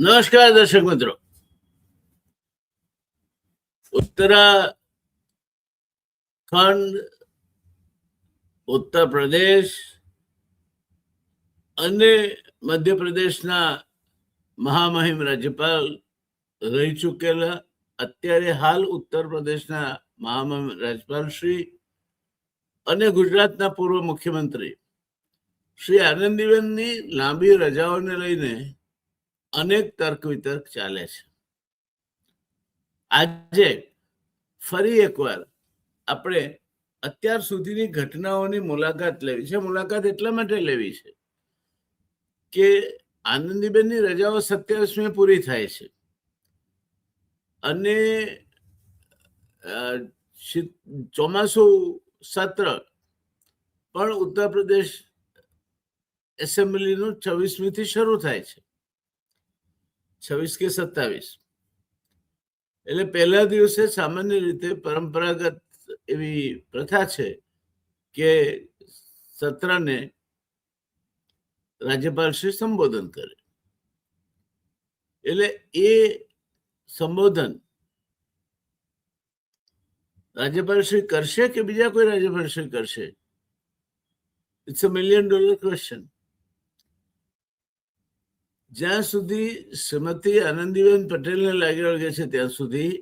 નમસ્કાર દર્શક મિત્રો. ઉત્તરાખંડ, ઉત્તર પ્રદેશ અને મધ્યપ્રદેશના મહામહિમ રાજ્યપાલ રહી ચૂકેલા, અત્યારે હાલ ઉત્તર પ્રદેશના મહામહિમ રાજ્યપાલ શ્રી અને ગુજરાતના પૂર્વ મુખ્યમંત્રી શ્રી આનંદીબેનની લાંબી રજાઓને લઈને અનેક તર્ક વિતર્ક ચાલે છે. આજે ફરી એકવાર આપણે અત્યાર સુધીની ઘટનાઓની મુલાકાત લેવી છે. મુલાકાત એટલા માટે લેવી છે કે આનંદીબેનની રજાઓ 27મી પૂરી થાય છે અને ચોમાસું સત્ર પણ ઉત્તર પ્રદેશ એસેમ્બલીનું 26મીથી શરૂ થાય છે, 26 કે 27. એટલે પહેલા દિવસે સામાન્ય રીતે પરંપરાગત એવી પ્રથા છે કે સત્રને રાજ્યપાલ શ્રી સંબોધન કરે. એટલે એ સંબોધન રાજ્યપાલ શ્રી કરશે કે બીજા કોઈ રાજ્યપાલ શ્રી કરશે? It's $1 million question. જ્યાં સુધી શ્રીમતી આનંદીબેન પટેલને લાગી વળગે છે ત્યાં સુધી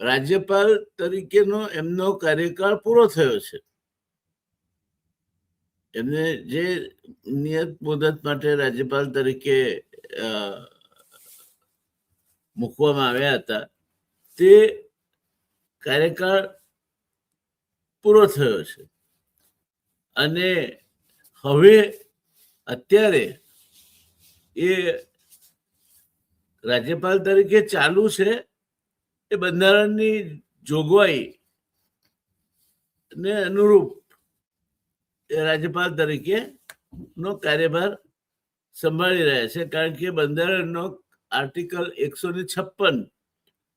રાજ્યપાલ તરીકેનો એમનો કાર્યકાળ પૂરો થયો છે. એમને જે નિયત મુદત માટે રાજ્યપાલ તરીકે મૂકવામાં આવ્યા હતા તે કાર્યકાળ પૂરો થયો છે અને હવે અત્યારે એ રાજ્યપાલ તરીકે ચાલુ છે એ બંધારણની જોગવાઈ ને અનુરૂપ એ રાજ્યપાલ તરીકે નો કાર્યભાર સંભાળી રહ્યા છે. કારણ કે બંધારણનો આર્ટિકલ 156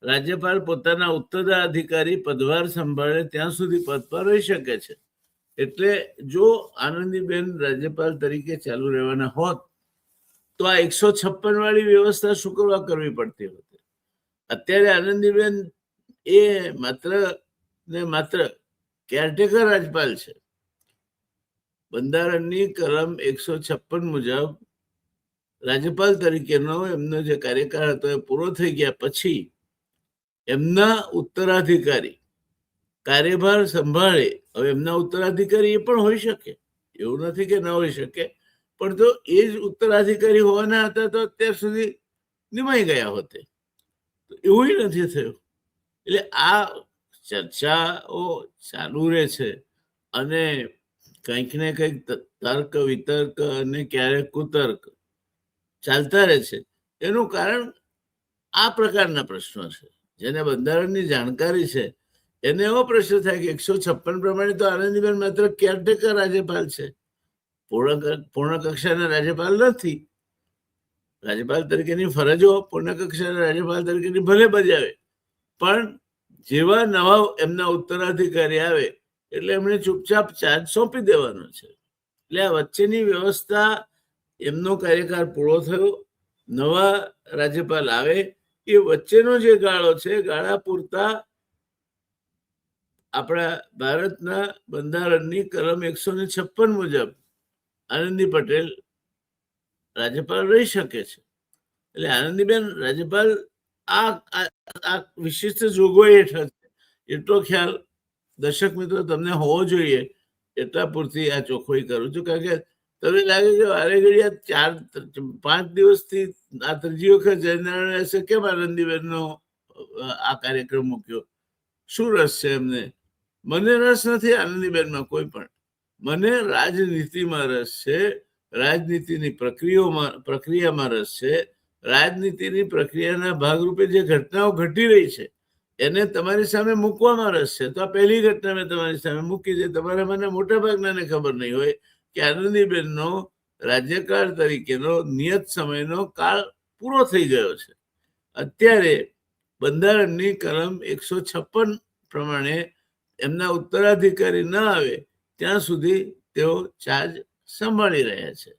રાજ્યપાલ પોતાના ઉત્તરાધિકારી પદભાર સંભાળે ત્યાં સુધી પદ પર રહી શકે છે. એટલે જો આનંદીબેન રાજ્યપાલ તરીકે ચાલુ રહેવાના હોત તો આ 156 વાળી વ્યવસ્થા શું કરવા કરવી પડતી હતી? અત્યારે આનંદીબેન એ માત્ર ને માત્ર કેરટેકર રાજ્યપાલ છે. બંધારણની કલમ 156 મુજબ રાજ્યપાલ તરીકેનો એમનો જે કાર્યકાળ હતો એ પૂરો થઈ ગયા પછી એમના ઉત્તરાધિકારી કાર્યભાર સંભાળે. હવે એમના ઉત્તરાધિકારી એ પણ હોઈ શકે, એવું નથી કે ન હોઈ શકે, પણ તો એ જ ઉત્તરાધિકારી હોવાના હતા તો અત્યાર સુધી નિમાઈ ગયા હોતે. એવું નથી થયું. એટલે આ ચર્ચાઓ ચાલુ રહે છે અને કંઈક ને કંઈક તર્ક વિતર્ક અને ક્યારેક કુતર્ક ચાલતા રહે છે. એનું કારણ આ પ્રકારના પ્રશ્નો છે. જેને બંધારણની જાણકારી છે એને એવો પ્રશ્ન થાય કે 156 પ્રમાણે તો આનંદીબેન માત્ર કેરટેકર રાજ્યપાલ છે, પૂર્ણ કક્ષાના રાજ્યપાલ નથી. રાજ્યપાલ તરીકેની ફરજો પૂર્ણ કક્ષાના રાજ્યપાલ તરીકેની ભલે બજાવે, પણ જેવા નવા એમના ઉત્તરાધિકારી આવે એટલે એમણે ચૂપચાપ ચાર્જ સોંપી દેવાનો છે. એટલે આ વચ્ચેની વ્યવસ્થા, એમનો કાર્યકાળ પૂરો થયો, નવા રાજ્યપાલ આવે, એ વચ્ચેનો જે ગાળો છે, ગાળા પૂરતા આપણા ભારતના બંધારણની કલમ 156 મુજબ આનંદી પટેલ રાજ્યપાલ રહી શકે છે. એટલે આનંદીબેન રાજ્યપાલ આ વિશિષ્ટ જોગવાઈ હેઠળ છે. એટલો ખ્યાલ દર્શક મિત્રો તમને હોવો જોઈએ, એટલા પૂરતી આ ચોખ્ખાઈ કરું છું. કારણ કે તમને લાગે કે વારે ઘડિયા 4-5 દિવસથી આ ત્રીજી વખત જયનારાયણ હશે, કેમ આનંદીબેનનો આ કાર્યક્રમ મૂક્યો? શું રસ છે એમને? મને રસ નથી આનંદીબેનમાં કોઈ પણ. મને રાજનીતિમાં રસ છે, રાજનીતિની પ્રક્રિયામાં રસ છે. રાજનીતિની પ્રક્રિયાના ભાગરૂપે જે ઘટનાઓ ઘટી રહી છે એને તમારી સામે મૂકવામાં રસ છે. તો આ પહેલી ઘટના મેં તમારી સામે મૂકી છે. તમારા મને મોટા ભાગનાને ખબર નહીં હોય કે આનંદીબેનનો રાજ્યકાળ તરીકેનો નિયત સમયનો કાળ પૂરો થઈ ગયો છે. અત્યારે બંધારણની કલમ 156 પ્રમાણે એમના ઉત્તરાધિકારી ન આવે ત્યાં સુધી તેઓ ચાર્જ સંભાળી રહ્યા છે.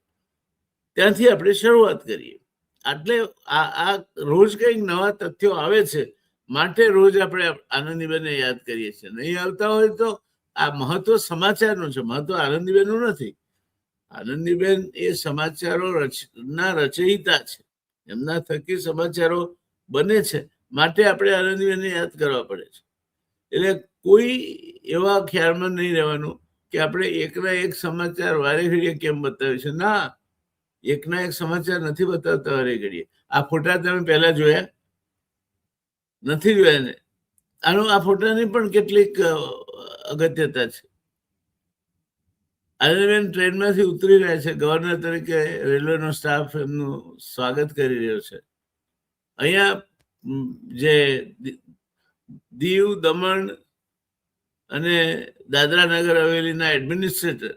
ત્યાંથી આપણે શરૂઆત કરીએ. એટલે આ રોજ કંઈક નવા તથ્યો આવે છે, માટે રોજ આપણે આનંદીબેનને યાદ કરીએ છીએ. નહીં આવતા હોય તો આ મહત્વ સમાચારનું છે, મહત્વ આનંદીબેનનું નથી. આનંદીબેન એ સમાચારો ના રચયિતા છે, એમના થકી સમાચારો બને છે, માટે આપણે આનંદીબેનને યાદ કરવા પડે છે. એટલે કોઈ એવા ખ્યાલમાં નહીં રહેવાનું કે આપણે એકના એક સમાચાર વારે ઘડીએ કેમ બતાવે છે. ના, એકના એક સમાચાર નથી બતાવતા વારે ઘડીએ. આ ફોટા તમે પહેલા જોયા નથી? જોયા ને? આ ફોટાની પણ કેટલીક અગત્યતા છે. આનંદીબેન ટ્રેનમાંથી ઉતરી રહ્યા છે, ગવર્નર તરીકે રેલવેનો સ્ટાફ એમનું સ્વાગત કરી રહ્યો છે. અહીંયા જે દીવ, દમણ અને દાદરા નગર હવેલીના એડમિનિસ્ટ્રેટર,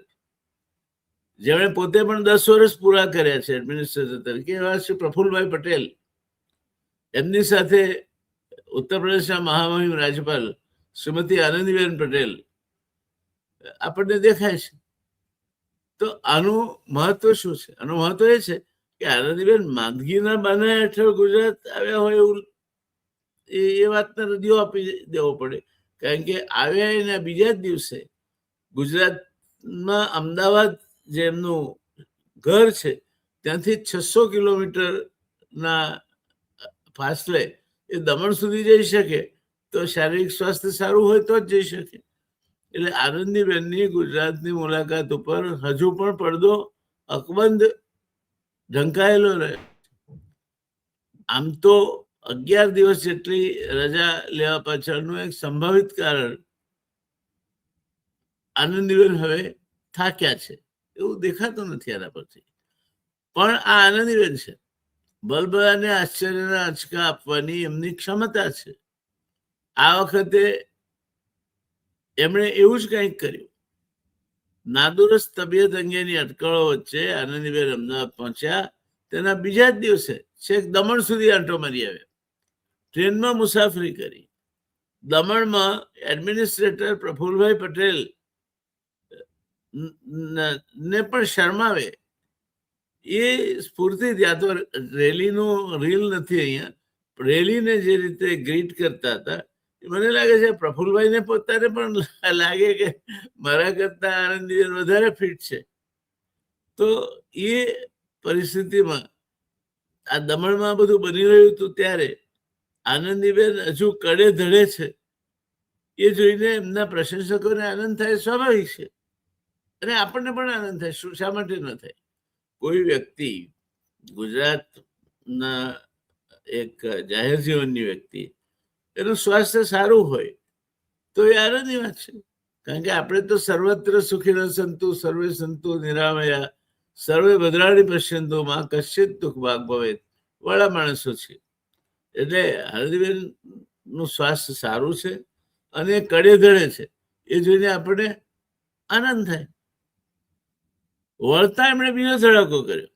જેમણે પોતે પણ 10 વર્ષ પૂરા કર્યા છે એડમિનિસ્ટ્રેટર તરીકે, એવા શ્રી પ્રફુલભાઈ પટેલ, એમની સાથે ઉત્તર પ્રદેશના મહામહિમ રાજ્યપાલ શ્રીમતી આનંદીબેન પટેલ આપણને દેખાય છે. તો આનું મહત્વ શું છે? આનું મહત્વ એ છે કે આનંદીબેન માંદગીના બાના હેઠળ ગુજરાત આવ્યા હોય એવું એ વાતને રદિયો આપી દેવો પડે. કારણ કે આવ્યા એના બીજા જ દિવસે ગુજરાતમાં અમદાવાદ જે એમનું ઘર છે ત્યાંથી 600 કિલોમીટરના ફાસલે એ દમણ સુધી જઈ શકે, તો શારીરિક સ્વાસ્થ્ય સારું હોય તો જ જઈ શકે. એટલે આનંદીબેનની ગુજરાતની મુલાકાત ઉપર હજુ પણ પડદો અકબંધ ઢંકાયેલો રહે. આમ તો 11 દિવસ જેટલી રજા લેવા પાછળનું એક સંભવિત કારણ આનંદીબેન હવે થાક્યા છે એવું દેખાતું નથી આના પરથી. પણ આ આનંદીબેન છે, બલબલાને આશ્ચર્યના આંચકા આપવાની એમની ક્ષમતા છે. આ વખતે એમણે એવું જ કંઈક કર્યું. નાદુરસ્ત તબિયત અંગેની અટકળો વચ્ચે આનંદીબેન અમદાવાદ પહોંચ્યા. તેના બીજા જ દિવસે છેક દમણ સુધી આંટો મારી આવ્યા, ટ્રેનમાં મુસાફરી કરી. દમણમાં એડમિનિસ્ટ્રેટર પ્રફુલભાઈ પટેલ ને પણ શરમાવે એ સ્ફૂર્તિ, ત્યાં તો રેલીનું રીલ નથી અહીંયા, રેલીને જે રીતે ગ્રીટ કરતા હતા, મને લાગે છે પ્રફુલભાઈને પોતાને પણ લાગે કે મારા કરતા આનંદીબેન વધારે ફિટ છે. તો એ પરિસ્થિતિમાં આ દમણમાં બધું બની રહ્યું હતું ત્યારે આનંદીબેન હજુ કડે ધડે છે એ જોઈને એમના પ્રશંસકોને આનંદ થાય, સ્વાભાવિક છે. અને આપણને પણ આનંદ થાય. શા માટે ન થાય? કોઈ વ્યક્તિ, ગુજરાતના એક જાહેર જીવનની વ્યક્તિ, એનું સ્વાસ્થ્ય સારું હોય તો એ આનંદની વાત છે. કારણ કે આપણે તો સર્વત્ર સુખીન સંતુ સર્વે સંતુ નિરામયા સર્વે ભદ્રાણી પશ્યંતુ માં કશ્ચિત દુઃખ ભાગ ભવેત વાળા માણસો છે. એટલે આનંદીબેન નું સ્વાસ્થ્ય સારું છે અને કડે ધડે છે એ જોઈને આપણને આનંદ થાય. વળતા એમણે બીજો ધડાકો કર્યો.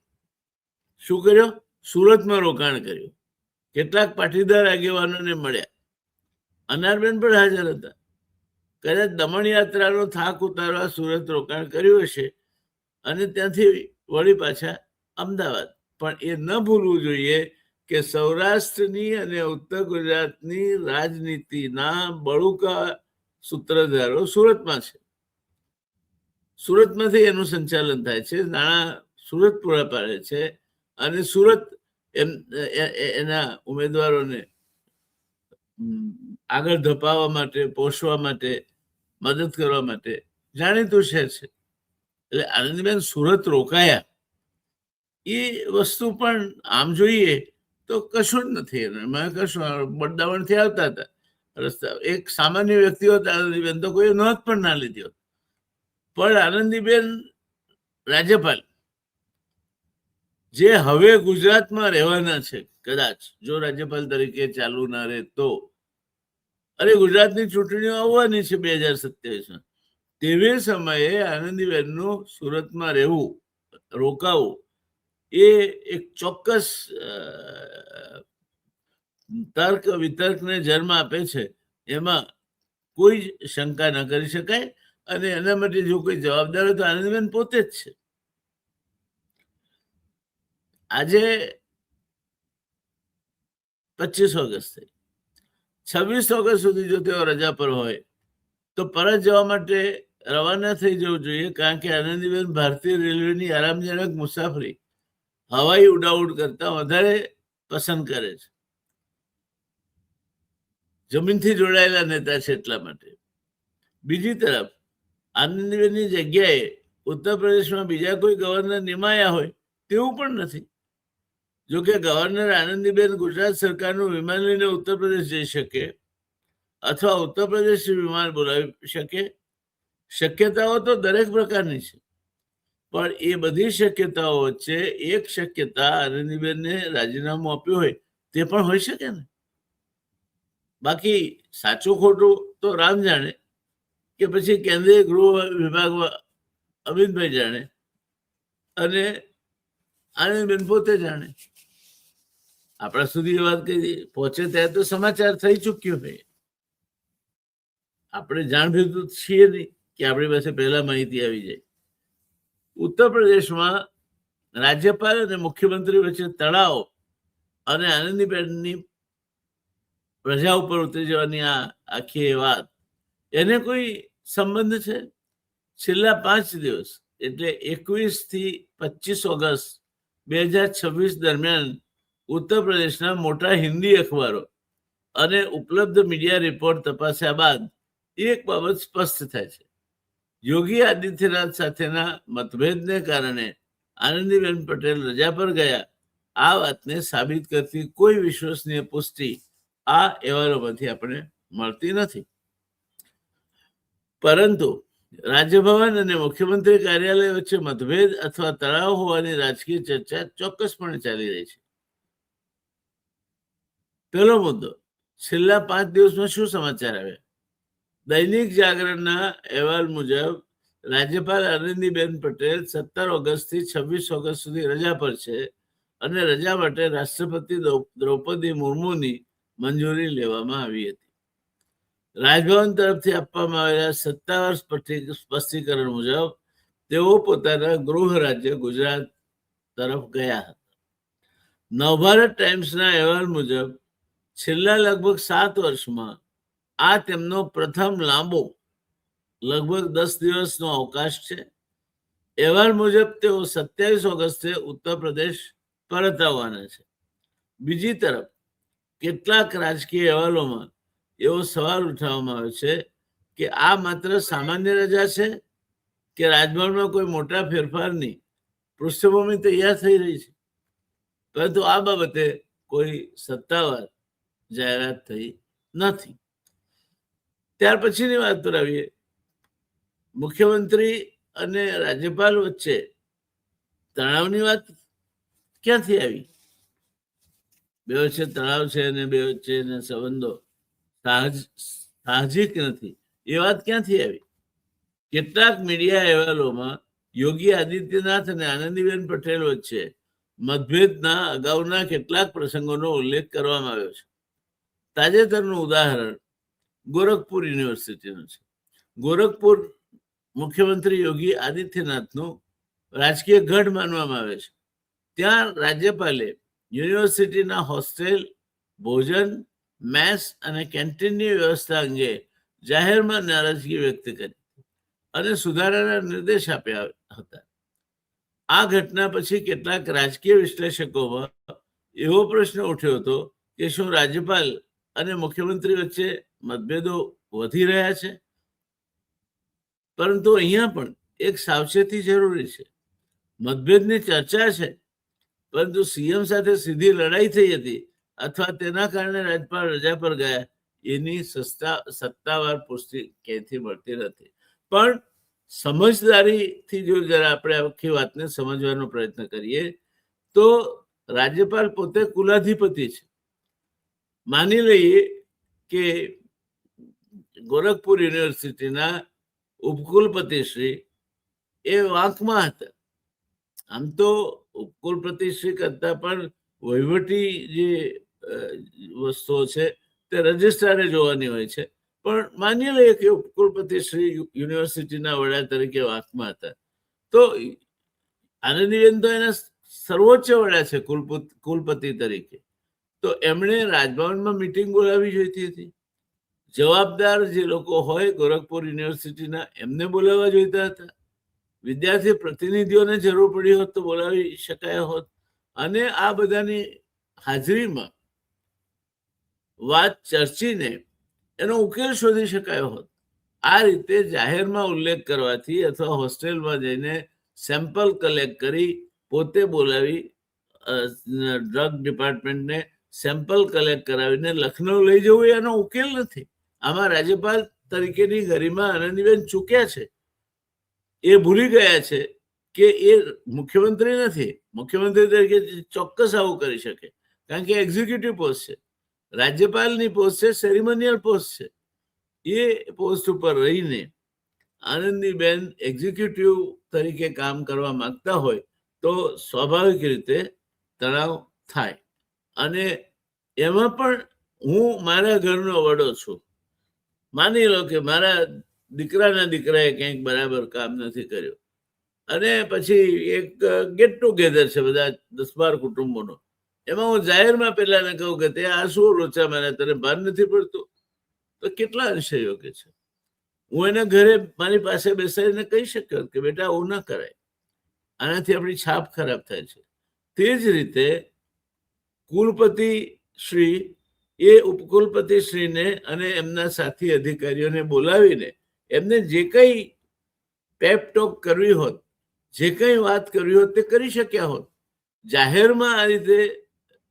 શું કર્યો? સુરતમાં રોકાણ કર્યું. કેટલાક પાટીદાર આગેવાનોને મળ્યા. અનારબેન પણ હાજર હતા. કદાચ દમણ યાત્રાનો થાક ઉતારવા સુરત રોકાણ કર્યું હશે અને ત્યાંથી વળી પાછા અમદાવાદ. પણ એ ન ભૂલવું જોઈએ કે સૌરાષ્ટ્રની અને ઉત્તર ગુજરાતની રાજનીતિના બળુકા સૂત્રધારો સુરતમાં છે. સુરતમાંથી એનું સંચાલન થાય છે, નાણાં સુરત પૂરા પાડે છે અને સુરત એના ઉમેદવારોને આગળ ધપાવવા માટે, પોષવા માટે, મદદ કરવા માટે જાણીતું શહેર છે. એટલે આનંદીબેન સુરત રોકાયા એ વસ્તુ પણ આમ જોઈએ તો કશું જ નથી. એમાં કશું બદદાવણથી આવતા હતા રસ્તા. એક સામાન્ય વ્યક્તિ હોત આનંદીબેન તો કોઈ નોંધ પણ ના લીધી હોત. પણ આનંદીબેન રાજ્યપાલ, જે હવે ગુજરાતમાં રહેવાના છે, કદાચ જો રાજ્યપાલ તરીકે ચાલુ ના રહે તો, અરે ગુજરાતની ચૂંટણીઓ આવવાની છે 2027માં, તેવી સમયે આનંદીબેનનું સુરતમાં રહેવું, રોકાવું એ એક ચોક્કસ તર્ક વિતર્કને જન્મ આપે છે. એમાં કોઈ શંકા ન કરી શકાય. અને એના માટે જો કોઈ જવાબદાર હોય તો આનંદીબેન પોતે જ છે. આજે 25 ઓગસ્ટ થઈ. 26 ઓગસ્ટ સુધી જો તેઓ રજા પર હોય તો પરત જવા માટે રવાના થઈ જવું જોઈએ, કારણ કે આનંદીબેન ભારતીય રેલવેની આરામજનક મુસાફરી હવાઈ ઉડાઉડ કરતા વધારે પસંદ કરે છે. જમીનથી જોડાયેલા નેતા છે એટલા માટે. બીજી તરફ આનંદીબેનની જગ્યાએ ઉત્તર પ્રદેશમાં બીજા કોઈ ગવર્નર નિમાયા હોય તેવું પણ નથી. જો કે ગવર્નર આનંદીબેન ગુજરાત સરકારનું વિમાન લઈને ઉત્તર પ્રદેશ જઈ શકે અથવા ઉત્તર પ્રદેશથી વિમાન બોલાવી શકે. શક્યતાઓ તો દરેક પ્રકારની છે, પણ એ બધી શક્યતાઓ વચ્ચે એક શક્યતા આનંદીબેનને રાજીનામું આપ્યું હોય તે પણ હોઈ શકે ને. બાકી સાચું ખોટું તો રામ જાણે કે પછી કેન્દ્રીય ગૃહ વિભાગમાં અમિતભાઈ જાણે અને આનંદબેન પોતે જાણે. આપણા સુધી એ વાત કહી પહોંચે ત્યારે તો સમાચાર થઈ ચૂક્યો હોય. આપણે જાણભીર તો છીએ નહીં કે આપણી પાસે પહેલા માહિતી આવી જાય. ઉત્તર પ્રદેશમાં રાજ્યપાલ અને મુખ્યમંત્રી વચ્ચે તણાવ અને આનંદીબેનની પ્રજા ઉપર ઉતરી જવાની આ આખી વાત, એને કોઈ સંબંધ છે? છેલ્લા 5 દિવસ એટલે 21 થી 25 ઓગસ્ટ 2026 દરમિયાન ઉત્તર પ્રદેશના મોટા હિન્દી અખબારો અને ઉપલબ્ધ મીડિયા રિપોર્ટ તપાસ્યા બાદ એક બાબત સ્પષ્ટ થાય છે. યોગી આદિત્યનાથ સાથેના મતભેદને કારણે આનંદીબેન પટેલ રજા પર ગયા, આ વાતને સાબિત કરતી કોઈ વિશ્વસનીય પુષ્ટિ આ અહેવાલોમાંથી આપણે મળતી નથી. પરંતુ રાજ્યભવન અને મુખ્યમંત્રી કાર્યાલય વચ્ચે મતભેદ અથવા તણાવ હોવાની રાજકીય ચર્ચા ચોક્કસપણે ચાલી રહી છે. પહેલો મુદ્દો, છેલ્લા 5 દિવસમાં શું સમાચાર આવ્યા? દૈનિક જાગરણના અહેવાલ મુજબ રાજ્યપાલ આનંદીબેન પટેલ 17 ઓગસ્ટથી 26 ઓગસ્ટ સુધી રજા પર છે અને રજા માટે રાષ્ટ્રપતિ દ્રૌપદી મુર્મુની મંજૂરી લેવામાં આવી હતી. રાજભવન તરફથી આપવામાં આવેલા સત્તાવાર સ્પષ્ટીકરણ મુજબ તેઓ પોતાના ગૃહ રાજ્ય ગુજરાત તરફ ગયા હતા. નવભારત ટાઈમ્સના અહેવાલ મુજબ છેલ્લા લગભગ 7 વર્ષમાં આ તેમનો પ્રથમ લાંબો લગભગ 10 દિવસનો અવકાશ છે. અહેવાલ મુજબ તેઓ 27 ઓગસ્ટે ઉત્તર પ્રદેશ પરત આવવાના છે. બીજી તરફ કેટલાક રાજકીય અહેવાલોમાં એવો સવાલ ઉઠાવવામાં આવ્યો છે કે આ માત્ર સામાન્ય રજા છે કે રાજભવનમાં કોઈ મોટા ફેરફારની પૃષ્ઠભૂમિ તૈયાર થઈ રહી છે. પરંતુ આ બાબતે કોઈ સત્તાવાર જાહેરાત થઈ નથી. ત્યાર પછીની વાત પર આવીએ. મુખ્યમંત્રી અને રાજ્યપાલ વચ્ચે તણાવની વાત ક્યાંથી આવી? બે વચ્ચે તણાવ છે અને બે વચ્ચેના સંબંધો સાહજિક નથી, એ વાત ક્યાંથી આવી? કેટલાક મીડિયા અહેવાલોમાં યોગી આદિત્યનાથ અને આનંદીબેન પટેલ વચ્ચે મતભેદના અગાઉના કેટલાક પ્રસંગોનો ઉલ્લેખ કરવામાં આવ્યો છે. તાજેતરનું ઉદાહરણ ગોરખપુર યુનિવર્સિટીનું છે. ગોરખપુર મુખ્યમંત્રી યોગી આદિત્યનાથનું રાજકીય ગઢ માનવામાં આવે છે. ત્યાં રાજ્યપાલે યુનિવર્સિટીના હોસ્ટેલ, ભોજન, મેસ અને કેન્ટીનની વ્યવસ્થા અંગે જાહેરમાં નારાજગી વ્યક્ત કરી અને સુધારાના નિર્દેશ આપ્યા હતા. આ ઘટના પછી કેટલાક રાજકીય વિશ્લેષકોમાં એવો પ્રશ્ન ઉઠ્યો હતો કે શું રાજ્યપાલ અને મુખ્યમંત્રી વચ્ચે મતભેદો વધી રહ્યા છે? પરંતુ અહીંયા પણ એક સાવચેતી જરૂરી છે. મતભેદની ચર્ચા છે, પરંતુ સીએમ સાથે સીધી લડાઈ થઈ હતી અથવા તેના કારણે રાજ્યપાલ રજા પર ગયા, એની સત્તાવાર પુષ્ટિ ક્યાંયથી મળતી નથી. પણ સમજદારીથી જો જરા આપણે આખી વાતને સમજવાનો પ્રયત્ન કરીએ તો રાજ્યપાલ પોતે કુલાધિપતિ છે. માની લઈએ કે ગોરખપુર યુનિવર્સિટીના ઉપકુલપતિશ્રી એ વાંકમાં હતા. આમ તો ઉપકુલપતિશ્રી કરતા પણ વહીવટી જે વસ્તુઓ છે તે રજિસ્ટ્રારે જોવાની હોય છે. પણ માની લઈએ કે ઉપકુલપતિશ્રી યુનિવર્સિટીના વડા તરીકે વાંકમાં હતા, તો આનંદીબેન તો એના સર્વોચ્ચ વડા છે કુલપતિ તરીકે. તો એમણે રાજભવનમાં મિટિંગ બોલાવવી જોઈતી હતી. જવાબદાર જે લોકો હોય ગોરખપુર યુનિવર્સિટીના એમને બોલાવવા જોઈતા હતા. વિદ્યાર્થી પ્રતિનિધિઓને જરૂર પડી હોત તો બોલાવી શકાય હોત, અને આ બધાની હાજરીમાં વાત ચર્ચીને એનો ઉકેલ શોધી શકાયો હોત. આ રીતે જાહેરમાં ઉલ્લેખ કરવાથી અથવા હોસ્ટેલમાં જઈને સેમ્પલ કલેક્ટ કરી પોતે બોલાવી ડ્રગ ડિપાર્ટમેન્ટને સેમ્પલ કલેક્ટ કરાવીને લખનઉ લઈ જવું એનો ઉકેલ નથી. આમાં રાજ્યપાલ તરીકેની ગરિમા આનંદીબેન ચૂક્યા છે. એ ભૂલી ગયા છે કે એ મુખ્યમંત્રી નથી. મુખ્યમંત્રી તરીકે ચોક્કસ આવું કરી શકે, કારણ કે એક્ઝિક્યુટિવ પોસ્ટ છે. રાજ્યપાલની પોસ્ટ છે, સેરેમોનિયલ પોસ્ટ છે. એ પોસ્ટ ઉપર રહીને આનંદીબેન એક્ઝિક્યુટિવ તરીકે કામ કરવા માંગતા હોય તો સ્વાભાવિક રીતે તણાવ થાય. અને એમાં પણ હું મારા ઘરનો વડો છું. માની લો કે મારા દીકરાના દીકરાએ કંઈક બરાબર કામ નથી કર્યું, અને પછી એક ગેટ ટુગેધર છે બધા 10-12 કુટુંબોનો. એમાં હું જાહેરમાં પેલાને કહું કે તે આ શું લોચા માર્યા, તને ભાન નથી પડતું, તો કેટલા અંશે યોગ્ય છે? હું એના ઘરે મારી પાસે બેસાડીને કહી શક્યો કે બેટા આવું ના કરાય, આનાથી આપણી છાપ ખરાબ થાય છે. તે જ રીતે કુલપતિ શ્રી એ ઉપકુલપતિ શ્રીને અને એમના સાથી અધિકારીઓને બોલાવીને એમને જે કંઈ પેપ ટોક કરવી હોત, જે કંઈ વાત કરવી હોત તે કરી શક્યા હોત. જાહેરમાં આ રીતે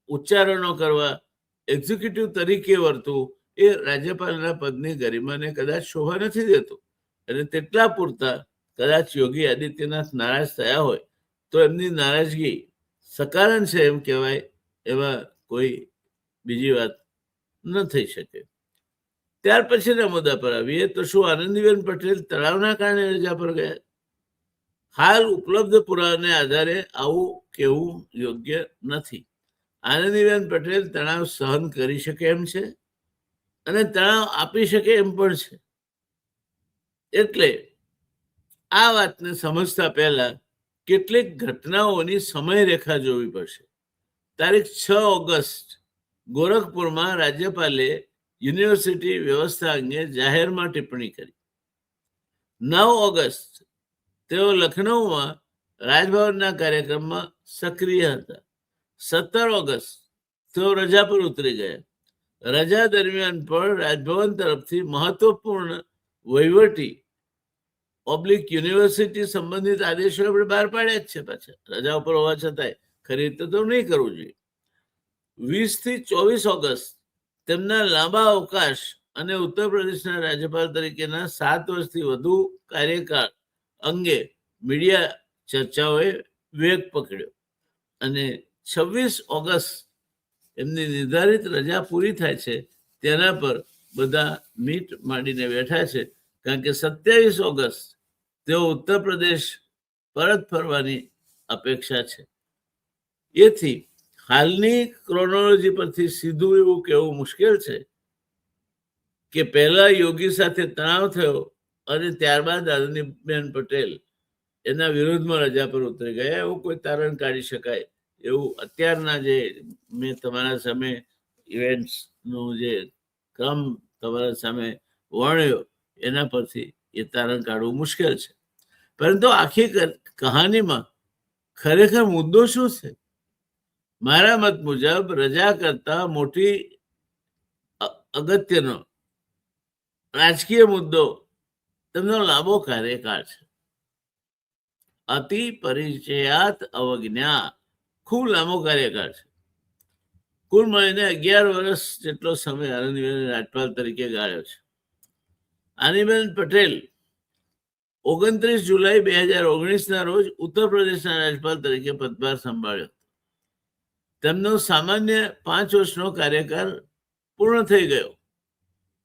ઉચ્ચારણો કરવા, એક્ઝિક્યુટિવ તરીકે વર્તવું એ રાજ્યપાલના પદની ગરિમાને કદાચ શોભા નથી દેતું. અને તેટલા પૂરતા કદાચ યોગી આદિત્યનાથ નારાજ થયા હોય તો એમની નારાજગી સકારણ છે એમ કહેવાય, એવા કોઈ બીજી વાત ન થઈ શકે. ત્યાર પછીના મુદ્દા પર આવીએ તો શું આનંદીબેન પટેલ તણાવના કારણે રજા પર ગયા? હાલ ઉપલબ્ધ પુરાવાને આધારે આવું કહેવું યોગ્ય નથી. આનંદીબેન પટેલ તણાવ સહન કરી શકે એમ છે અને તણાવ આપી શકે એમ પણ છે. એટલે આ વાતને સમજતા પહેલા કેટલીક ઘટનાઓની સમયરેખા જોવી પડશે. તારીખ 6 ઓગસ્ટ ગોરખપુરમાં રાજ્યપાલે યુનિવર્સિટી વ્યવસ્થા અંગે જાહેરમાં ટિપ્પણી કરી. 9 ઓગસ્ટ તેઓ લખનૌમાં રાજભવનના કાર્યક્રમમાં સક્રિય હતા. 17 ઓગસ્ટ તેઓ રજા પર ઉતરી ગયા. રજા દરમિયાન પણ રાજભવન તરફથી મહત્વપૂર્ણ વહીવટી યુનિવર્સિટી સંબંધિત આદેશો આપણે બહાર પાડ્યા જ છે. પાછા રજા ઉપર હોવા છતાંય ખરી રીતે તો નહીં કરવું જોઈએ. 20 થી 24 ઓગસ્ટ તેમના લાંબા અવકાશ અને ઉત્તર પ્રદેશના રાજ્યપાલ તરીકેના 7 વર્ષથી વધુ કાર્યકાળ અંગે મીડિયા ચર્ચાઓએ વેગ પકડ્યો, અને 26 ઓગસ્ટ એમની નિર્ધારિત રજા પૂરી થાય છે તેના પર બધા મીટ માંડીને બેઠા છે, કારણ કે 27 ઓગસ્ટ તેઓ ઉત્તર પ્રદેશ પરત ફરવાની અપેક્ષા છે. એથી હાલની ક્રોનોલોજી પરથી સીધું એવું કહેવું મુશ્કેલ છે કે પહેલા યોગી સાથે તણાવ થયો અને ત્યારબાદ આનંદીબેન પટેલ એના વિરોધમાં રજા પર ઉતરી ગયા, એવું કોઈ તારણ કાઢી શકાય એવું અત્યારના જે મેં તમારા સામે ઇવેન્ટ્સનો જે ક્રમ તમારા સામે વર્ણ્યો એના પરથી એ તારણ કાઢવું મુશ્કેલ છે. પરંતુ આખી કહાનીમાં ખરેખર મુદ્દો શું છે? મારા મત મુજબ રજા કરતા મોટી અગત્યનો રાજકીય મુદ્દો તેમનો લાંબો કાર્યકાળ છે. અતિ પરિચયાત અવજ્ઞા, ખૂબ લાંબો કાર્યકાળ છે. કુલ મળીને 11 વર્ષ જેટલો સમય આનંદીબેન રાજ્યપાલ તરીકે ગાળ્યો છે. આનંદીબેન પટેલ 29 જુલાઈ 2019ના રોજ ઉત્તર પ્રદેશના રાજ્યપાલ તરીકે પદભાર સંભાળ્યો. તેમનો સામાન્ય 5 વર્ષનો કાર્યકાળ પૂર્ણ થઈ ગયો,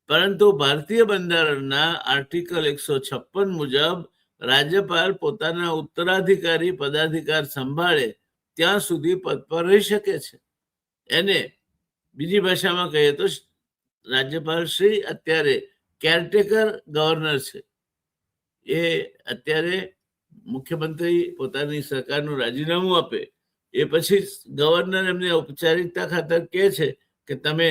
પરંતુ ભારતીય બંધારણના આર્ટિકલ 156 મુજબ રાજ્યપાલ પોતાના ઉત્તરાધિકારી પદાધિકાર સંભાળે ત્યાં સુધી પદ પર રહી શકે છે. એને બીજી ભાષામાં કહીએ તો રાજ્યપાલ શ્રી અત્યારે કેરટેકર ગવર્નર છે. એ અત્યારે મુખ્યમંત્રી પોતાની સરકારનું રાજીનામું આપે એ પછી ગવર્નર એમને ઔપચારિકતા ખાતર કહે છે કે તમે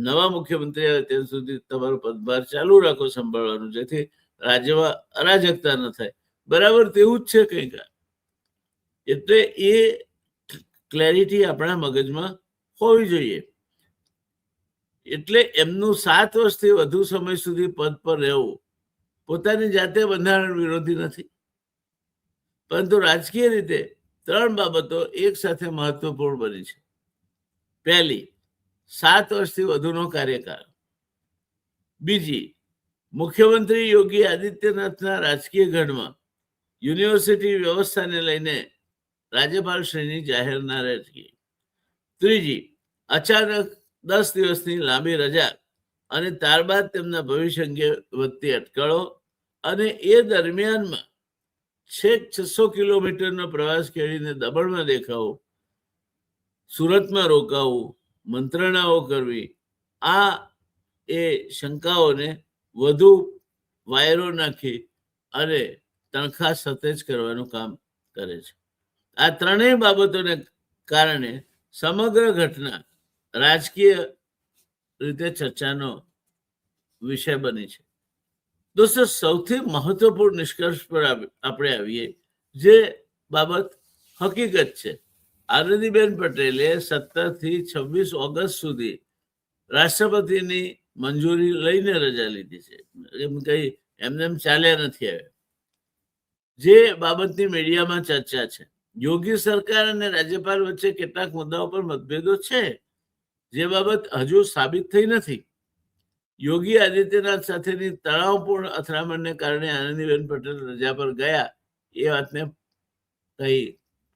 નવા મુખ્યમંત્રી આવે ત્યાં સુધી તમારો પદભાર ચાલુ રાખો સંભાળવાનું, જેથી રાજ્યમાં અરાજકતા ન થાય. બરાબર તેવું જ છે કંઈક. એટલે એ ક્લેરિટી આપણા મગજમાં હોવી જોઈએ. એટલે એમનું 7 વર્ષથી વધુ સમય સુધી પદ પર રહેવું પોતાની જાતે બંધારણ વિરોધી નથી, પરંતુ રાજકીય રીતે 3 બાબતો એક સાથે મહત્વપૂર્ણ બની છે. પહેલી, 7 વર્ષથી વધુનો કાર્યકાળ. બીજી, મુખ્યમંત્રી યોગી આદિત્યનાથના રાજકીય ગઢમાં યુનિવર્સિટી વ્યવસ્થાને લઈને રાજ્યપાલ શ્રીની જાહેર નારાજગી. ત્રીજી, અચાનક 10 દિવસની લાંબી રજા અને ત્યારબાદ તેમના ભવિષ્ય અંગે વધતી અટકળો, અને એ દરમિયાનમાં છેક 600 કિલોમીટરનો પ્રવાસ કરીને દમણમાં દેખાવું, સુરતમાં રોકાવું, મંત્રણાઓ કરવી, આ એ શંકાઓને વધુ વાયરો નાખી અને તણખા સતેજ કરવાનું કામ કરે છે. આ ત્રણેય બાબતોને કારણે સમગ્ર ઘટના રાજકીય રીતે ચર્ચાનો વિષય બની છે. દોસ્તો, સૌથી મહત્વપૂર્ણ નિષ્કર્ષ પર આપણે આવીએ, જે બાબત હકીકત છે. આનંદીબેન પટેલે 17 થી 26 ઓગસ્ટ સુધી રાષ્ટ્રપતિની મંજૂરી લઈને રજા લીધી છે. એમ કઈ એમને ચાલ્યા નથી આવ્યા. જે બાબતની મીડિયામાં ચર્ચા છે, યોગી સરકાર અને રાજ્યપાલ વચ્ચે કેટલાક મુદ્દાઓ પર મતભેદો છે, જે બાબત હજુ સાબિત થઈ નથી. યોગી આદિત્યનાથ સાથેની તણાવપૂર્ણ અથડામણને કારણે આનંદીબેન પટેલ રજા પર ગયા, એ વાતને કઈ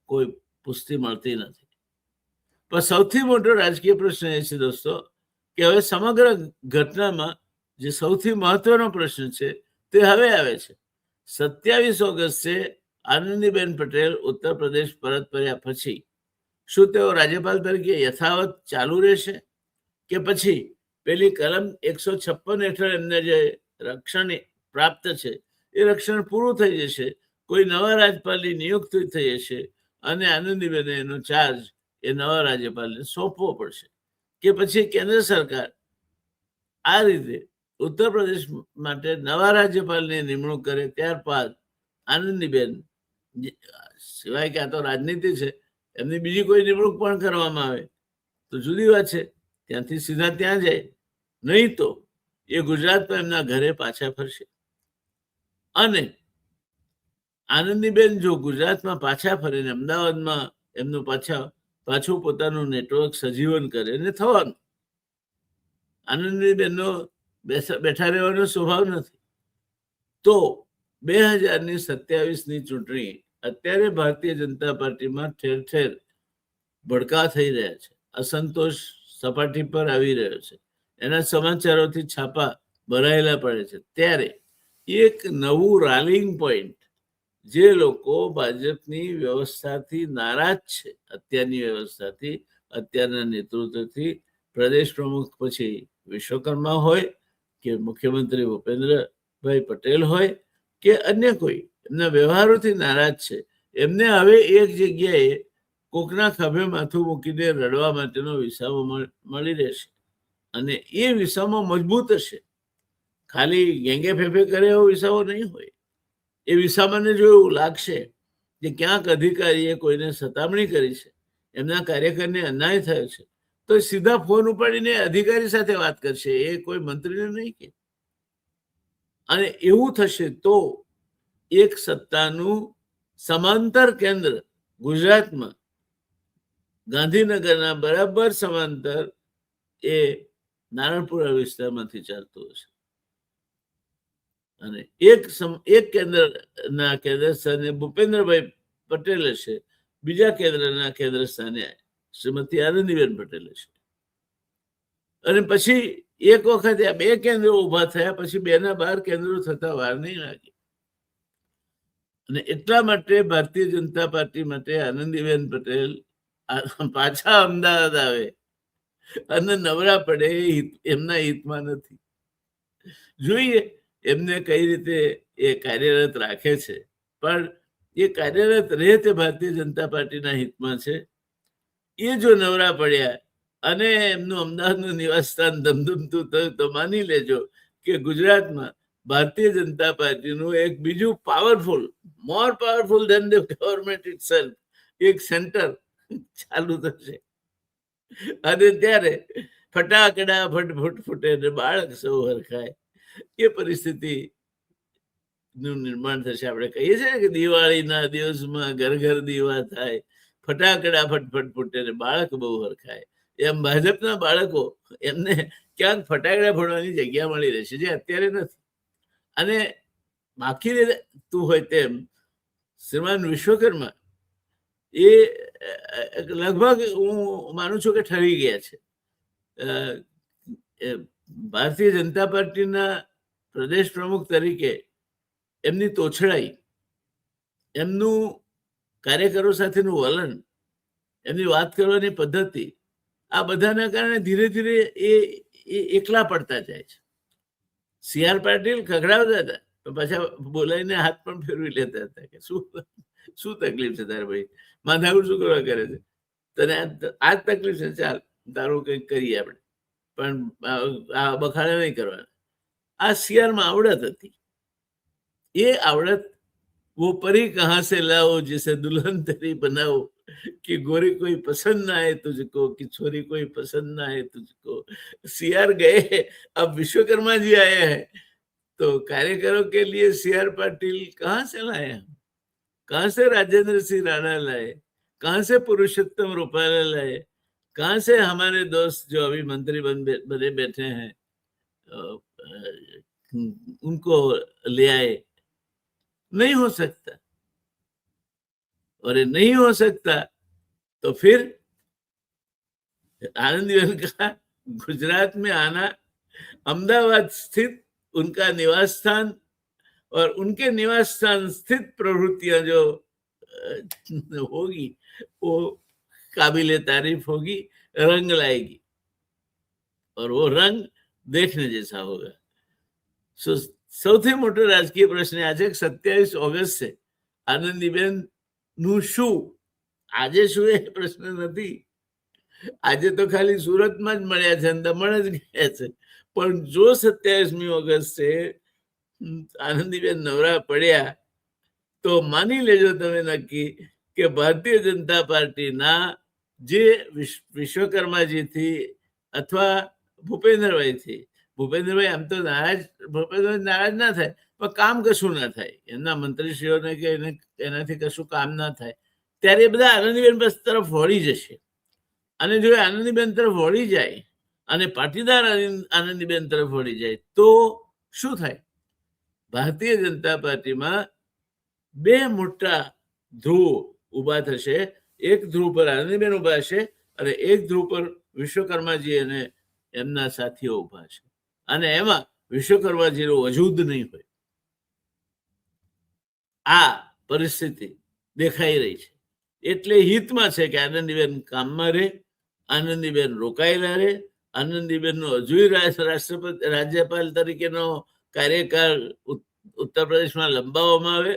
કોઈ પુષ્ટિ મળતી નથી. પણ સૌથી મોટો રાજકીય પ્રશ્ન એ છે દોસ્તો, કે હવે સમગ્ર ઘટનામાં જે સૌથી મહત્વનો પ્રશ્ન છે તે હવે આવે છે. 27 ઓગસ્ટે આનંદીબેન પટેલ ઉત્તર પ્રદેશ પરત ફર્યા પછી શું તેઓ રાજ્યપાલ તરીકે યથાવત ચાલુ રહેશે, કે પછી પેલી કલમ 156 હેઠળ એમને જે રક્ષણ પ્રાપ્ત છે એ રક્ષણ પૂરું થઈ જશે, કોઈ નવા રાજ્યપાલની નિયુક્તિ થઈ જશે અને આનંદીબેને એનો ચાર્જ એ નવા રાજ્યપાલને સોંપવો પડશે, કે પછી કેન્દ્ર સરકાર આ રીતે ઉત્તર પ્રદેશ માટે નવા રાજ્યપાલની નિમણૂક કરે, ત્યારબાદ આનંદીબેન સિવાય કે આ તો રાજનીતિ છે, એમની બીજી કોઈ નિમણૂક પણ કરવામાં આવે તો જુદી વાત છે, ત્યાંથી સીધા ત્યાં જાય. નહીં તો એ ગુજરાતમાં એમના ઘરે પાછા ફરશે. અને આનંદીબેન જો ગુજરાતમાં પાછા ફરીને અમદાવાદમાં એમનું પાછું પોતાનું નેટવર્ક સજીવન કરે, અને થવાનું, આનંદીબેનનો બેઠા રહેવાનો સ્વભાવ નથી, તો 2027ની ચૂંટણી અત્યારે ભારતીય જનતા પાર્ટીમાં ઠેર ઠેર ભડકા થઈ રહ્યા છે, અસંતોષ સપાટી પર આવી રહ્યો છે, એના સમાચારોથી છાપા ભરાયેલા પડે છે. ત્યારે એક નવું રાલિંગ પોઈન્ટ, જે લોકો ભાજપની વ્યવસ્થાથી નારાજ છે, અત્યારની વ્યવસ્થાથી, અત્યારના નેતૃત્વથી, પ્રદેશ પ્રમુખ પછી વિશ્વકર્મા હોય કે મુખ્યમંત્રી ભૂપેન્દ્રભાઈ પટેલ હોય કે અન્ય કોઈ એમના વ્યવહારોથી નારાજ છે, એમને હવે એક જગ્યાએ કોકના ખભે માથું મૂકીને રડવા માટેનો વિસામો મળી રહેશે, અને એ વિસામો મજબૂત હશે. ખાલી ગેંગે ફેફે કરે એવો વિસામો નહીં હોય. એ વિસામાને જો એવું લાગશે કે ક્યાંક અધિકારીએ કોઈને સતામણી કરી છે, એમના કાર્યકરને અન્યાય થયો છે, તો સીધા ફોન ઉપાડીને અધિકારી સાથે વાત કરશે, એ કોઈ મંત્રીને નહીં કે. અને એવું થશે તો એક સત્તાનું સમાંતર કેન્દ્ર ગુજરાતમાં ગાંધીનગરના બરાબર સમાંતર એ નારણપુરા વિસ્તારમાંથી ચાલતું હશે, અને એક કેન્દ્રના કેન્દ્ર સ્થાને ભૂપેન્દ્રભાઈ પટેલ હશે, બીજા કેન્દ્રના કેન્દ્ર સ્થાને શ્રીમતી આનંદીબેન પટેલ હશે. અને પછી એક વખત આ 2 કેન્દ્રો ઉભા થયા પછી 2ના 12 કેન્દ્રો થતા વાર નહીં લાગે. અને એટલા માટે ભારતીય જનતા પાર્ટી માટે આનંદીબેન પટેલ પાછા અમદાવાદ આવે અને નવરા પડે એમના હિતમાં નથી. જોઈએ એમને કઈ રીતે એ કાર્યરત રાખે છે, પણ એ કાર્યરત રહે તે ભારતીય જનતા પાર્ટીના હિતમાં છે. એ જો નવરા પડ્યા અને એમનું અમદાવાદનું નિવાસ સ્થાન ધમધમતું થયું તો માની લેજો કે ગુજરાતમાં ભારતીય જનતા પાર્ટીનું એક બીજું powerful, more powerful than the government itself, એક સેન્ટર ચાલુ થશે. અને ત્યારે ફટાકડા ફટફટ ફૂટે ને બાળક સૌ હરખાય, એ પરિસ્થિતિ નું નિર્માણ થશે. આપણે કહીએ છીએ કે દિવાળીના દિવસમાં ઘર ઘર દીવા થાય, ફટાકડા ફટફટ ફૂટે ને બાળક બહુ હરખાય. એમ ભાજપના બાળકો એમને ક્યાંક ફટાકડા ફોડવાની જગ્યા મળી રહેશે, જે અત્યારે નથી. અને બાકી રહેતું હોય તેમ શ્રીમાન વિશ્વકર્મા એ લગભગ હું માનું છું કે ઠરી ગયા છે. ભારતીય જનતા પાર્ટીના પ્રદેશ પ્રમુખ તરીકે એમની તોછડાઈ, એમનું કાર્યકરો સાથેનું વલણ, એમની વાત કરવાની પદ્ધતિ, આ બધાના કારણે ધીરે ધીરે એ એકલા પડતા જાય છે. સી.આર. પાટીલ ખખડાવતા હતા તો પાછા બોલાવીને હાથ પણ ફેરવી લેતા હતા કે શું તકલીફ છે તારે ભાઈ, માથાકૂટ શું કરવા કરે છે, તને આ જ તકલીફ છે, ચાલ તારું કંઈક કરીએ આપણે, પણ આ બખાડા નહીં કરવાના. આ સી.આરમાં આવડત હતી. ये आवड़त वो परी कहाँ से लाओ जिसे दुल्हन तेरी बनाओ, कि गोरी कोई पसंद ना आए तुझको, कि छोरी कोई पसंद ना आए तुझको. सीआर गए, अब विश्वकर्मा जी आए हैं, तो कार्यकरों के लिए सीआर पाटिल कहाँ से लाए हम, कहाँ से राजेंद्र सिंह राणा लाए, कहाँ से पुरुषोत्तम रूपाला लाए, कहाँ से हमारे दोस्त जो अभी मंत्री बने बैठे हैं उनको ले आए. नहीं हो सकता. और ये नहीं हो सकता तो फिर आनंदीबेन का गुजरात में आना, अहमदाबाद स्थित उनका निवास स्थान और उनके निवास स्थान स्थित प्रवृत्तियां जो होगी वो काबिले तारीफ होगी, रंग लाएगी और वो रंग देखने जैसा होगा. સૌથી મોટો રાજકીય પ્રશ્ન આ છે કે 27 ઓગસ્ટ છે, આનંદીબેન નું શું? આજે શું એ પ્રશ્ન નથી. આજે તો ખાલી સુરતમાં જ મળ્યા છે, દમણ જ ગયા છે. પણ જો 27મી ઓગસ્ટ છે આનંદીબેન નવરા પડ્યા તો માની લેજો તમે નક્કી કે ભારતીય જનતા પાર્ટીના જે વિશ્વકર્માજીથી અથવા ભૂપેન્દ્રભાઈથી, ભૂપેન્દ્રભાઈ આમ તો ભૂપેન્દ્રભાઈ નારાજ ના થાય પણ કામ કશું ના થાય, એમના મંત્રીશ્રીઓને કે એનાથી કશું કામ ના થાય, ત્યારે બધા આનંદીબેન તરફ વળી જશે. અને જો આનંદીબેન તરફ વળી જાય અને પાટીદાર આનંદીબેન તરફ વળી જાય તો શું થાય? ભારતીય જનતા પાર્ટીમાં બે મોટા ધ્રુવ ઉભા થશે. એક ધ્રુવ પર આનંદીબેન ઉભા હશે અને એક ધ્રુવ પર વિશ્વકર્માજી અને એમના સાથીઓ ઉભા છે. અને એમાં વિશ્વકર્માજીનો વજૂદ નહીં હોય. આ પરિસ્થિતિ દેખાઈ રહી છે. એટલે હિતમાં છે કે આનંદીબેન કામમાં રહે, આનંદીબેન રોકાયેલા રહે, આનંદીબેનનો હજુય રાષ્ટ્રપતિ રાજ્યપાલ તરીકેનો કાર્યકાળ ઉત્તર પ્રદેશમાં લંબાવવામાં આવે,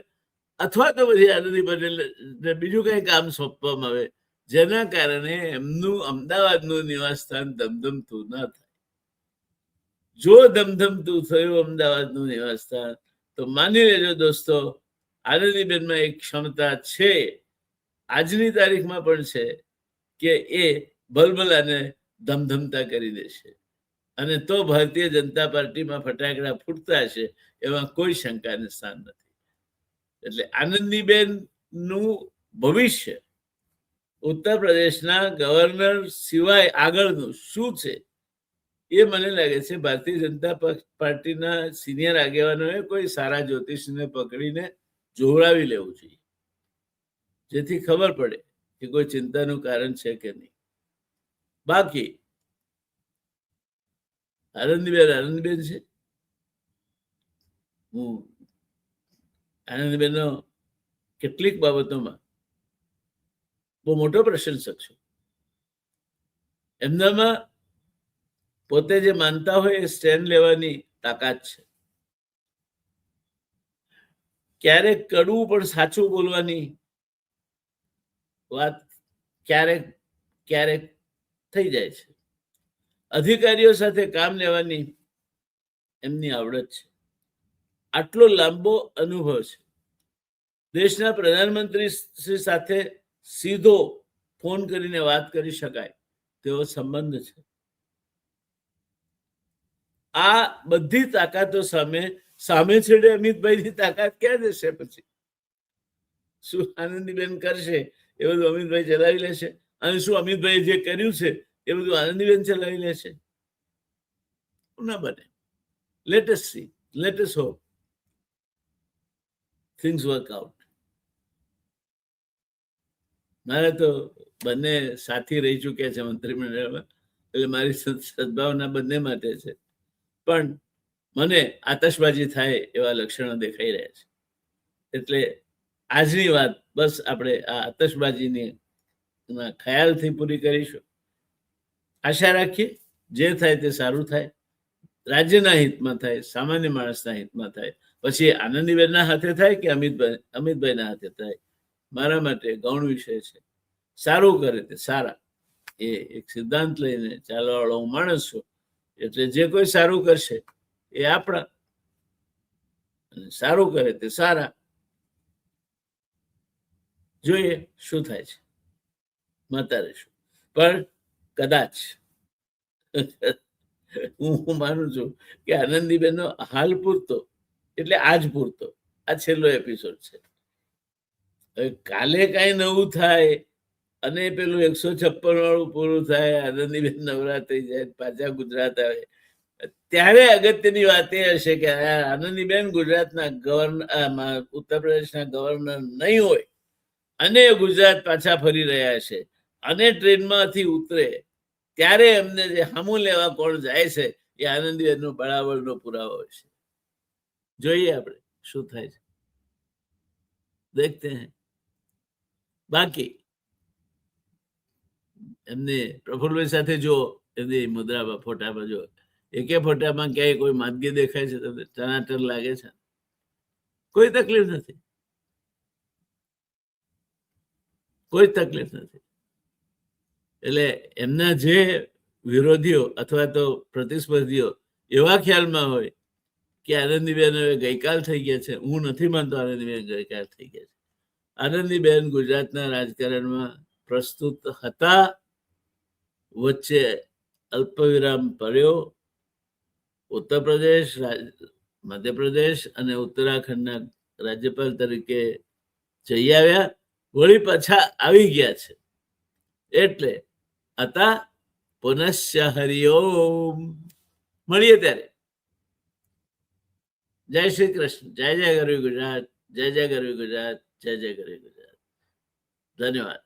અથવા તો પછી આનંદી પટેલને બીજું કઈ કામ સોંપવામાં આવે જેના કારણે એમનું અમદાવાદનું નિવાસ સ્થાન ધમધમતું ના થાય. જો ધમધમતું થયું અમદાવાદનું નિવાસ સ્થાન તો માની લેજો દોસ્તો, આનંદીબેનમાં એક ક્ષમતા છે, આજની તારીખમાં પણ છે, કે એ ભલભલાને ધમધમતા કરી દેશે. અને તો ભારતીય જનતા પાર્ટીમાં ફટાકડા ફૂટતા હશે એમાં કોઈ શંકાને સ્થાન નથી. એટલે આનંદીબેન નું ભવિષ્ય ઉત્તર પ્રદેશના ગવર્નર સિવાય આગળનું શું છે એ મને લાગે છે ભારતીય જનતા પાર્ટીના સિનિયર આગેવાનોએ કોઈ સારા જ્યોતિષને પકડીને જોવડાવી લેવું જોઈએ, જેથી ખબર પડે કે કોઈ ચિંતાનું કારણ છે કે નહીં. બાકી આનંદીબેન છે. હું આનંદીબેનનો કેટલીક બાબતોમાં બહુ મોટો પ્રશંસક છું. એમનામાં પોતે જે માનતા હોય એ સ્ટેન્ડ લેવાની તાકાત છે. ક્યારેક કડવું પણ સાચું બોલવાની વાત ક્યારેક ક્યારેક થઈ જાય છે. અધિકારીઓ સાથે કામ લેવાની એમની આવડત છે. આટલો લાંબો અનુભવ છે. દેશના પ્રધાનમંત્રી શ્રી સાથે સીધો ફોન કરીને વાત કરી શકાય તેવો સંબંધ છે. આ બધી તાકાતો સામે છેડે અમિતભાઈની તાકાત ક્યાં જશે? પછી શું આનંદીબેન કરશે એ બધું અમિતભાઈ ચલાવી લેશે? અને શું અમિતભાઈ જે કર્યું છે એ બધું આનંદીબેન ચલાવી લેશે? ના બને. Let S C, let us hope things work out. મારે તો બંને સાથી રહી ચૂક્યા છે મંત્રીમંડળમાં, એટલે મારી સદભાવના બંને માટે છે. પણ મને આતશબાજી થાય એવા લક્ષણો દેખાઈ રહ્યા છે. એટલે આજની વાત બસ આપણે આ આતશબાજીની ખ્યાલથી પૂરી કરીશું. આશા રાખીએ જે થાય તે સારું થાય, રાજ્યના હિતમાં થાય, સામાન્ય માણસના હિતમાં થાય. પછી આનંદીબેનના હાથે થાય કે અમિતભાઈના હાથે થાય, મારા માટે ગૌણ વિષય છે. સારું કરે તે સારા, એ એક સિદ્ધાંત લઈને ચાલવા વાળો હું માણસ છું. એટલે જે કોઈ સારું કરશે એ આપણા, સારું કરે તે સારા. જોઈએ શું થાય છે, માતા રહીશું. પણ કદાચ હું માનું છું કે આનંદીબેનનો હાલ પૂરતો, એટલે આજ પૂરતો આ છેલ્લો એપિસોડ છે. કાલે કઈ નવું થાય અને પેલું 156 વાળું પૂરું થાય, આનંદીબેન નવરા થઈ જાય, પાછા ગુજરાત આવે, ત્યારે અગત્યની વાત એ હશે કે આનંદીબેન ગુજરાતના ગવર્નર, ઉત્તર પ્રદેશના ગવર્નર નહીં હોય અને ગુજરાત પાછા ફરી રહ્યા છે અને ટ્રેનમાંથી ઉતરે, ત્યારે એમને જે હામું લેવા કોણ જાય છે એ આનંદીબેનનો બળાબળનો પુરાવો છે. જોઈએ આપણે શું થાય છે, દેખતે હૈ. બાકી એમને પ્રફુલ્લભાઈ સાથે જો એમની મુદ્રામાં ફોટામાં જો એકે ફોટામાં ક્યાંય કોઈ માંદગી દેખાય છે? તમને ટનાટન લાગે છે? કોઈ તકલીફ નથી, કોઈ તકલીફ નથી. એટલે એમના જે વિરોધીઓ અથવા તો પ્રતિસ્પર્ધીઓ એવા ખ્યાલમાં હોય કે આનંદીબેન હવે ગઈકાલ થઈ ગયા છે, હું નથી માનતો આનંદીબેન ગઈકાલ થઈ ગયા છે. આનંદીબેન ગુજરાતના રાજકારણમાં પ્રસ્તુત હતા, વચ્ચે અલ્પવિરામ પડ્યો. ઉત્તર પ્રદેશ, મધ્યપ્રદેશ અને ઉત્તરાખંડના રાજ્યપાલ તરીકે જઈ આવ્યા, વળી પાછા આવી ગયા છે. એટલે હતા પુનશ્ચ હરિઓમ. મળીએ ત્યારે. જય શ્રી કૃષ્ણ. જય જય ગરવી ગુજરાત, જય જય ગરવી ગુજરાત, જય જય ગરવી ગુજરાત. ધન્યવાદ.